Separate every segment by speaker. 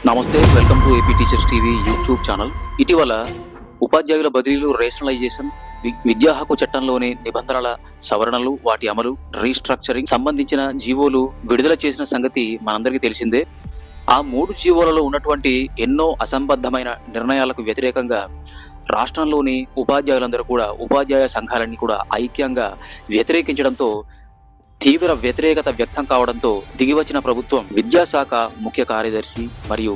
Speaker 1: నమస్తే, welcome to AP teachers TV YouTube channel. ఇటీవల ఉపాధ్యాయుల బదిలీలు, రేషనలైజేషన్, విద్యా హక్కు చట్టంలోని నిబంధనల సవరణలు, వాటి అమలు, రీస్ట్రక్చరింగ్ సంబంధించిన జీవోలు విడుదల చేసిన సంగతి మనందరికీ తెలిసిందే. ఆ 3 జీవోలలో ఉన్నటువంటి ఎన్నో అసంబద్ధమైన నిర్ణయాలకు వ్యతిరేకంగా రాష్ట్రంలోని ఉపాధ్యాయులందరూ కూడా, ఉపాధ్యాయ సంఘాలన్నీ కూడా ఐక్యంగా వ్యతిరేకించడంతో తీవ్ర వ్యతిరేకత వ్యక్తం కావడంతో దిగివచ్చిన ప్రభుత్వం విద్యాశాఖ ముఖ్య కార్యదర్శి మరియు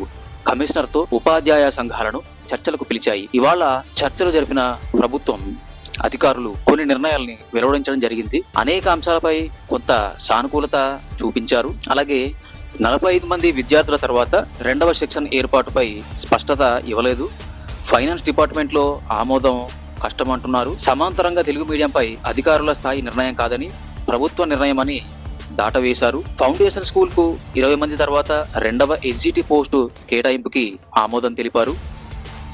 Speaker 1: కమిషనర్తో ఉపాధ్యాయ సంఘాలను చర్చలకు పిలిచాయి. ఇవాళ చర్చలు జరిపిన ప్రభుత్వం అధికారులు కొన్ని నిర్ణయాల్ని వెలువడించడం జరిగింది. అనేక అంశాలపై కొంత సానుకూలత చూపించారు. అలాగే 45 మంది విద్యార్థుల తర్వాత 2వ సెక్షన్ ఏర్పాటుపై స్పష్టత ఇవ్వలేదు. ఫైనాన్స్ డిపార్ట్మెంట్ లో ఆమోదం కష్టమంటున్నారు. సమాంతరంగా తెలుగు మీడియంపై అధికారుల స్థాయి నిర్ణయం కాదని ప్రభుత్వ నిర్ణయమని దాటవేశారు. ఫౌండేషన్ స్కూల్ కు 20 మంది తర్వాత 2వ ఎస్జిటి పోస్టు కేటాయింపుకి ఆమోదం తెలిపారు.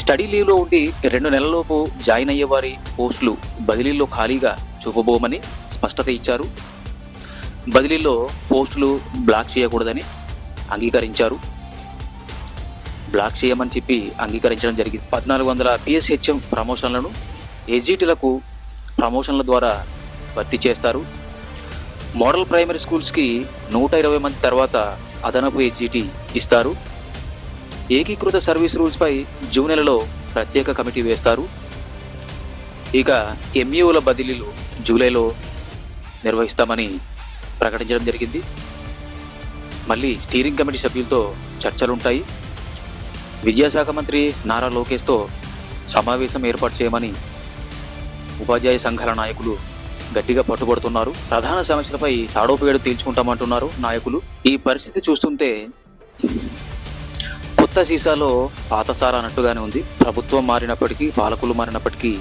Speaker 1: స్టడీ లీవ్ లో ఉండి 2 నెలలలోపు జాయిన్ అయ్యే వారి పోస్టులు బదిలీల్లో ఖాళీగా చూపబోమని స్పష్టత ఇచ్చారు. బదిలీల్లో పోస్టులు బ్లాక్ చేయకూడదని అంగీకరించారు. బ్లాక్ చేయమని చెప్పి అంగీకరించడం జరిగింది. 1400 పిఎస్హెచ్ఎం ప్రమోషన్లను ఎస్జిటిలకు ప్రమోషన్ల ద్వారా భర్తీ చేస్తారు. మోడల్ ప్రైమరీ స్కూల్స్ కి 120 మంది తర్వాత అదనపు ఎస్జిటి ఇస్తారు. ఏకీకృత సర్వీస్ రూల్స్ పై జూన్ నెలలో ప్రత్యేక కమిటీ వేస్తారు. ఇక ఎంఈఓల బదిలీలు జూలైలో నిర్వహిస్తామని ప్రకటించడం జరిగింది. మళ్ళీ స్టీరింగ్ కమిటీ సభ్యులతో చర్చలుంటాయి. విద్యాశాఖ మంత్రి నారా లోకేష్తో సమావేశం ఏర్పాటు చేయమని ఉపాధ్యాయ సంఘాల నాయకులు గట్టిగా పట్టుబడుతున్నారు. ప్రధాన సమస్యలపై తాడోపేడు తేల్చుకుంటామంటున్నారు నాయకులు. ఈ పరిస్థితి చూస్తుంటే కొత్త సీసాలో పాతసార అన్నట్టుగానే ఉంది. ప్రభుత్వం మారినప్పటికీ, పాలకులు మారినప్పటికీ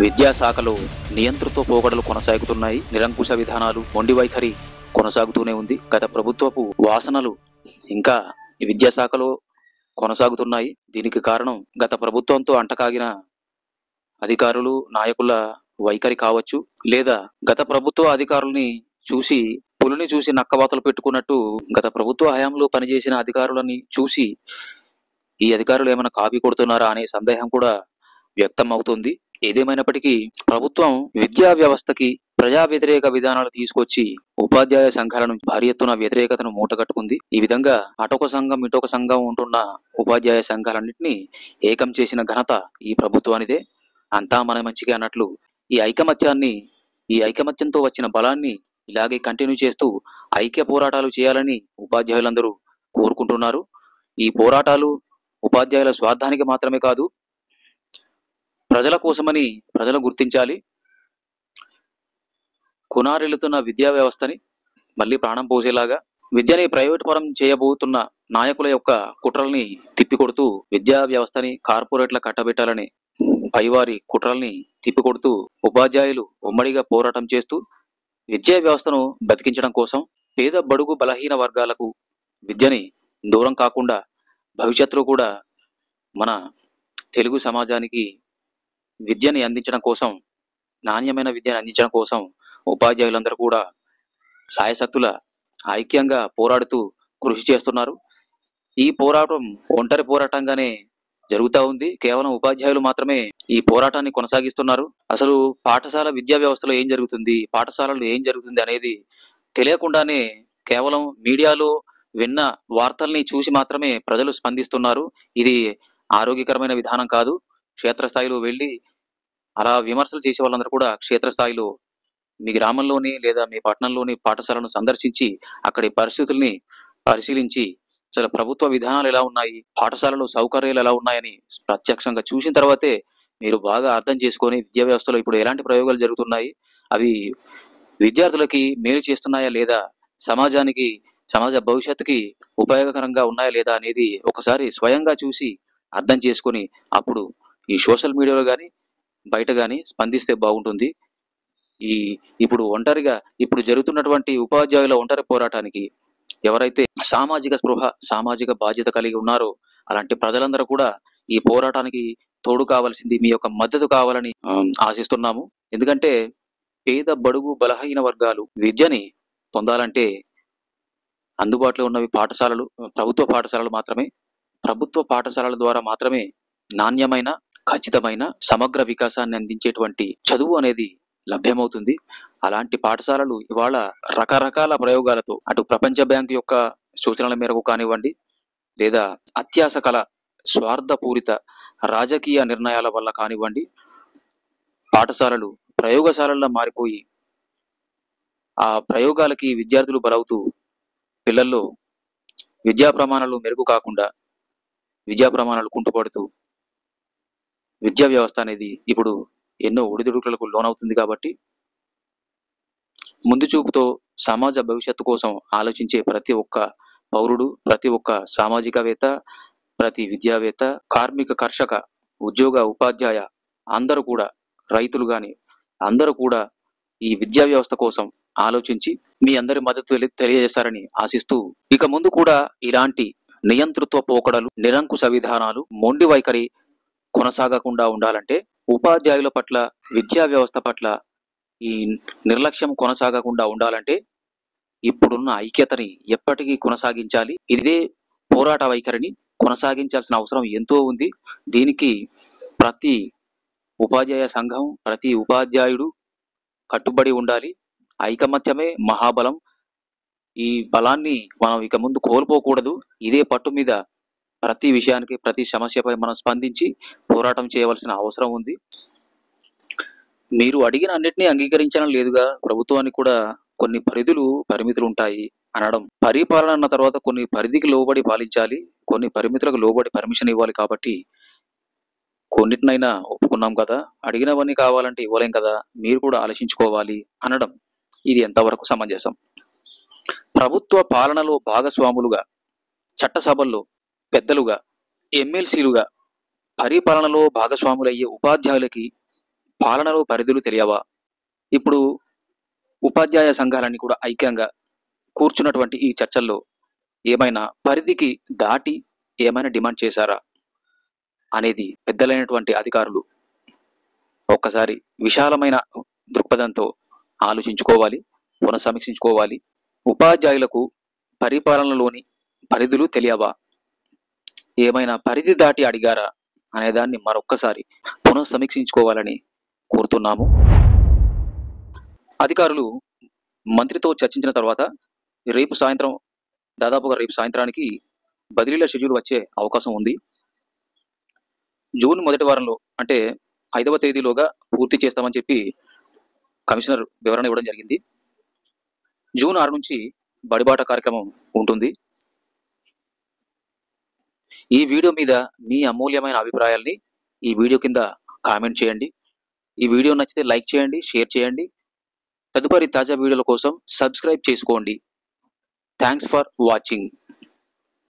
Speaker 1: విద్యాశాఖలో నియంతృత్వ పోకడలు కొనసాగుతున్నాయి. నిరంకుశ విధానాలు, మొండి వైఖరి కొనసాగుతూనే ఉంది. గత ప్రభుత్వపు వాసనలు ఇంకా విద్యాశాఖలో కొనసాగుతున్నాయి. దీనికి కారణం గత ప్రభుత్వంతో అంటకాగిన అధికారులు, నాయకుల వైఖరి కావచ్చు, లేదా గత ప్రభుత్వ అధికారుల్ని చూసి పులిని చూసి నక్కవాతలు పెట్టుకున్నట్టు గత ప్రభుత్వ హయాంలో పనిచేసిన అధికారులని చూసి ఈ అధికారులు ఏమైనా కాపీ కొడుతున్నారా అనే సందేహం కూడా వ్యక్తం అవుతుంది. ఏదేమైనప్పటికీ ప్రభుత్వం విద్యా వ్యవస్థకి ప్రజా వ్యతిరేక విధానాలు తీసుకొచ్చి ఉపాధ్యాయ సంఘాలను భారీ ఎత్తున వ్యతిరేకతను మూటగట్టుకుంది. ఈ విధంగా అటొక సంఘం ఇటొక సంఘం ఉంటున్న ఉపాధ్యాయ సంఘాలన్నింటినీ ఏకం చేసిన ఘనత ఈ ప్రభుత్వానిదే. అంతా మన మంచిగా అన్నట్లు ఈ ఐకమత్యంతో వచ్చిన బలాన్ని ఇలాగే కంటిన్యూ చేస్తూ ఐక్య పోరాటాలు చేయాలని ఉపాధ్యాయులందరూ కోరుకుంటున్నారు. ఈ పోరాటాలు ఉపాధ్యాయుల స్వార్థానికి మాత్రమే కాదు, ప్రజల కోసమని ప్రజలు గుర్తించాలి. కునారిల్లుతున్న విద్యా వ్యవస్థని మళ్ళీ ప్రాణం పోసేలాగా, విద్యని ప్రైవేట్ పరం చేయబోతున్న నాయకుల యొక్క కుట్రల్ని తిప్పికొడుతూ విద్యా వ్యవస్థని కార్పొరేట్ల కట్టబెట్టాలని పైవారి కుట్రల్ని తిప్పికొడుతూ ఉపాధ్యాయులు ఉమ్మడిగా పోరాటం చేస్తూ విద్యా వ్యవస్థను బతికించడం కోసం, పేద బడుగు బలహీన వర్గాలకు విద్యని దూరం కాకుండా భవిష్యత్తులో కూడా మన తెలుగు సమాజానికి విద్యని అందించడం కోసం, నాణ్యమైన విద్యను అందించడం కోసం ఉపాధ్యాయులందరూ కూడా సాయశక్తుల ఐక్యంగా పోరాడుతూ కృషి చేస్తున్నారు. ఈ పోరాటం ఒంటరి పోరాటంగానే జరుగుతూ ఉంది. కేవలం ఉపాధ్యాయులు మాత్రమే ఈ పోరాటాన్ని కొనసాగిస్తున్నారు. అసలు పాఠశాల విద్యా వ్యవస్థలో ఏం జరుగుతుంది, పాఠశాలలో ఏం జరుగుతుంది అనేది తెలియకుండానే కేవలం మీడియాలో విన్న వార్తల్ని చూసి మాత్రమే ప్రజలు స్పందిస్తున్నారు. ఇది ఆరోగ్యకరమైన విధానం కాదు. క్షేత్రస్థాయిలో వెళ్ళి అలా విమర్శలు చేసే వాళ్ళందరూ కూడా క్షేత్రస్థాయిలో మీ గ్రామంలోని లేదా మీ పట్టణంలోని పాఠశాలను సందర్శించి అక్కడి పరిస్థితుల్ని పరిశీలించి అసలు ప్రభుత్వ విధానాలు ఎలా ఉన్నాయి, పాఠశాలలో సౌకర్యాలు ఎలా ఉన్నాయని ప్రత్యక్షంగా చూసిన తర్వాతే మీరు బాగా అర్థం చేసుకొని విద్యా వ్యవస్థలో ఇప్పుడు ఎలాంటి ప్రయోగాలు జరుగుతున్నాయి, అవి విద్యార్థులకి మేలు చేస్తున్నాయా లేదా, సమాజానికి, సమాజ భవిష్యత్తుకి ఉపయోగకరంగా ఉన్నాయా లేదా అనేది ఒకసారి స్వయంగా చూసి అర్థం చేసుకొని అప్పుడు ఈ సోషల్ మీడియాలో కానీ బయట కానీ స్పందిస్తే బాగుంటుంది. ఇప్పుడు జరుగుతున్నటువంటి ఉపాధ్యాయుల ఒంటరి పోరాటానికి ఎవరైతే సామాజిక స్పృహ, సామాజిక బాధ్యత కలిగి ఉన్నారో అలాంటి ప్రజలందరూ కూడా ఈ పోరాటానికి తోడు కావాల్సింది, మీ యొక్క మద్దతు కావాలని ఆశిస్తున్నాము. ఎందుకంటే పేద బడుగు బలహీన వర్గాలు విద్యని పొందాలంటే అందుబాటులో ఉన్నవి ప్రభుత్వ పాఠశాలలు మాత్రమే. ప్రభుత్వ పాఠశాలల ద్వారా మాత్రమే నాణ్యమైన, ఖచ్చితమైన, సమగ్ర వికాసాన్ని అందించేటువంటి చదువు అనేది లభ్యమవుతుంది. అలాంటి పాఠశాలలు ఇవాళ రకరకాల ప్రయోగాలతో అటు ప్రపంచ బ్యాంక్ యొక్క సూచనల మేరకు కానివ్వండి, లేదా అత్యాసకల స్వార్థపూరిత రాజకీయ నిర్ణయాల వల్ల కానివ్వండి, పాఠశాలలు ప్రయోగశాలల్లో మారిపోయి ఆ ప్రయోగాలకి విద్యార్థులు బలవుతూ పిల్లల్లో విద్యా ప్రమాణాలు మెరుగు కాకుండా విద్యా ప్రమాణాలు కుంటుపడుతూ విద్యా వ్యవస్థ అనేది ఇప్పుడు ఎన్నో ఒడిదుడుకులకు లోనవుతుంది. కాబట్టి ముందు చూపుతో సమాజ భవిష్యత్తు కోసం ఆలోచించే ప్రతి ఒక్క పౌరుడు, ప్రతి ఒక్క సామాజికవేత్త, ప్రతి విద్యావేత్త, కార్మిక, కర్షక, ఉద్యోగ, ఉపాధ్యాయ అందరూ కూడా, రైతులు గాని అందరూ కూడా ఈ విద్యా వ్యవస్థ కోసం ఆలోచించి మీ అందరి మద్దతు తెలియజేస్తారని ఆశిస్తూ, ఇక ముందు కూడా ఇలాంటి నియంతృత్వ పోకడలు, నిరంకుశ విధానాలు, మొండి వైఖరి కొనసాగకుండా ఉండాలంటే, ఉపాధ్యాయుల పట్ల, విద్యా వ్యవస్థ పట్ల ఈ నిర్లక్ష్యం కొనసాగకుండా ఉండాలంటే ఇప్పుడున్న ఐక్యతని ఎప్పటికీ కొనసాగించాలి. ఇదే పోరాట వైఖరిని కొనసాగించాల్సిన అవసరం ఎంతో ఉంది. దీనికి ప్రతి ఉపాధ్యాయ సంఘం, ప్రతి ఉపాధ్యాయుడు కట్టుబడి ఉండాలి. ఐకమత్యమే మహాబలం. ఈ బలాన్ని మనం ఇక ముందు కోల్పోకూడదు. ఇదే పట్టు మీద ప్రతి విషయానికి, ప్రతి సమస్యపై మనం స్పందించి పోరాటం చేయవలసిన అవసరం ఉంది. మీరు అడిగిన అన్నిటినీ అంగీకరించడం లేదుగా, ప్రభుత్వానికి కూడా కొన్ని పరిమితులు ఉంటాయి అనడం. పరిపాలన అన్న తర్వాత కొన్ని పరిధికి లోబడి పాలించాలి, కొన్ని పరిమితులకు లోబడి పర్మిషన్ ఇవ్వాలి. కాబట్టి కొన్నిటినైనా ఒప్పుకున్నాం కదా, అడిగినవన్నీ కావాలంటే ఇవ్వలేం కదా, మీరు కూడా ఆలోచించుకోవాలి అనడం ఇది ఎంతవరకు సమంజసం? ప్రభుత్వ పాలనలో భాగస్వాములుగా, చట్టసభల్లో పెద్దలుగా, ఎమ్మెల్సీలుగా పరిపాలనలో భాగస్వాములయ్యే ఉపాధ్యాయులకి పాలనలో పరిధులు తెలియవా? ఇప్పుడు ఉపాధ్యాయ సంఘాలన్నీ కూడా ఐక్యంగా కూర్చున్నటువంటి ఈ చర్చల్లో ఏమైనా పరిధికి దాటి ఏమైనా డిమాండ్ చేశారా అనేది పెద్దలైనటువంటి అధికారులు ఒక్కసారి విశాలమైన దృక్పథంతో ఆలోచించుకోవాలి, పునఃసమీక్షించుకోవాలి. ఉపాధ్యాయులకు పరిపాలనలోని పరిధులు తెలియవా, ఏమైనా పరిధి దాటి అడిగారా అనేదాన్ని మరొక్కసారి పునఃసమీక్షించుకోవాలని కోరుతున్నాము. అధికారులు మంత్రితో చర్చించిన తర్వాత దాదాపుగా రేపు సాయంత్రానికి బదిలీల షెడ్యూల్ వచ్చే అవకాశం ఉంది. జూన్ మొదటి వారంలో, అంటే 5వ తేదీలోగా పూర్తి చేస్తామని చెప్పి కమిషనర్ వివరణ ఇవ్వడం జరిగింది. జూన్ 6 నుంచి బడిబాట కార్యక్రమం ఉంటుంది. ఈ వీడియో మీద మీ అమూల్యమైన అభిప్రాయాల్ని ఈ వీడియో కింద కామెంట్ చేయండి. ఈ వీడియో నచ్చితే లైక్ చేయండి, షేర్ చేయండి. తదుపరి తాజా వీడియోల కోసం సబ్స్క్రైబ్ చేసుకోండి. Thanks for watching.